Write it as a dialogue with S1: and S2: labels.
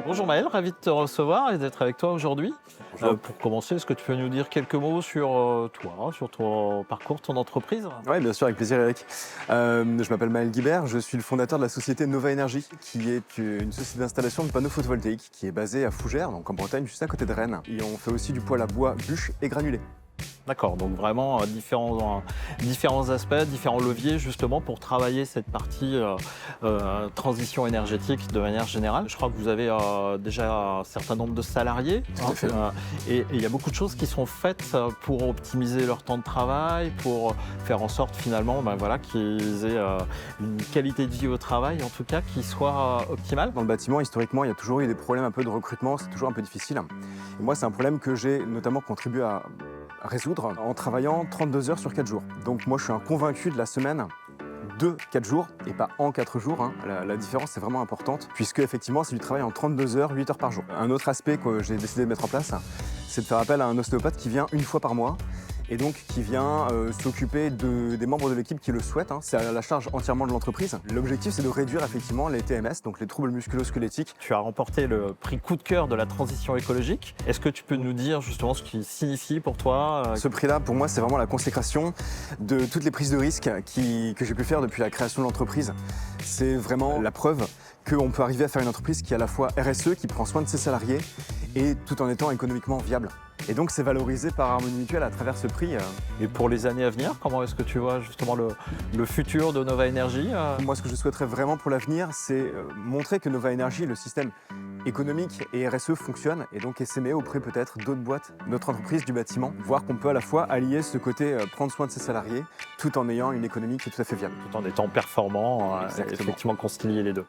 S1: Bonjour Maël, ravi de te recevoir et d'être avec toi aujourd'hui. Pour commencer, est-ce que tu peux nous dire quelques mots sur toi, sur ton parcours, ton entreprise?
S2: Oui, bien sûr, avec plaisir, Eric. Je m'appelle Maël Guibert, je suis le fondateur de la société Nova Énergie, qui est une société d'installation de panneaux photovoltaïques qui est basée à Fougères, donc en Bretagne, juste à côté de Rennes. Et on fait aussi du poêle à bois, bûches et granulés.
S1: D'accord, donc vraiment différents aspects, différents leviers justement pour travailler cette partie transition énergétique de manière générale. Je crois que vous avez déjà un certain nombre de salariés,
S2: Tout à fait.
S1: et il y a beaucoup de choses qui sont faites pour optimiser leur temps de travail, pour faire en sorte finalement qu'ils aient une qualité de vie au travail en tout cas qui soit optimale.
S2: Dans le bâtiment, historiquement, il y a toujours eu des problèmes un peu de recrutement, c'est toujours un peu difficile. Et moi, c'est un problème que j'ai notamment contribué à résoudre en travaillant 32 heures sur 4 jours. Donc moi, je suis un convaincu de la semaine de 4 jours et pas en 4 jours. La différence est vraiment importante puisque effectivement, c'est du travail en 32 heures, 8 heures par jour. Un autre aspect que j'ai décidé de mettre en place, c'est de faire appel à un ostéopathe qui vient une fois par mois et donc qui vient s'occuper des membres de l'équipe qui le souhaitent. C'est à la charge entièrement de l'entreprise. L'objectif, c'est de réduire effectivement les TMS, donc les troubles musculo-squelettiques.
S1: Tu as remporté le prix coup de cœur de la transition écologique. Est-ce que tu peux nous dire justement ce qu'il signifie pour toi?
S2: Ce prix-là, pour moi, c'est vraiment la consécration de toutes les prises de risques que j'ai pu faire depuis la création de l'entreprise. C'est vraiment la preuve qu'on peut arriver à faire une entreprise qui est à la fois RSE, qui prend soin de ses salariés, et tout en étant économiquement viable. Et donc c'est valorisé par Harmonie Mutuelle à travers ce prix.
S1: Et pour les années à venir, comment est-ce que tu vois justement le futur de Nova Énergie?
S2: Moi, ce que je souhaiterais vraiment pour l'avenir, c'est montrer que Nova Énergie, le système économique et RSE fonctionne, et donc s'aimer auprès peut-être d'autres boîtes, notre entreprise du bâtiment, voir qu'on peut à la fois allier ce côté prendre soin de ses salariés, tout en ayant une économie qui est tout à fait viable.
S1: Tout en étant performant, et
S2: Exactement.
S1: effectivement concilier les deux.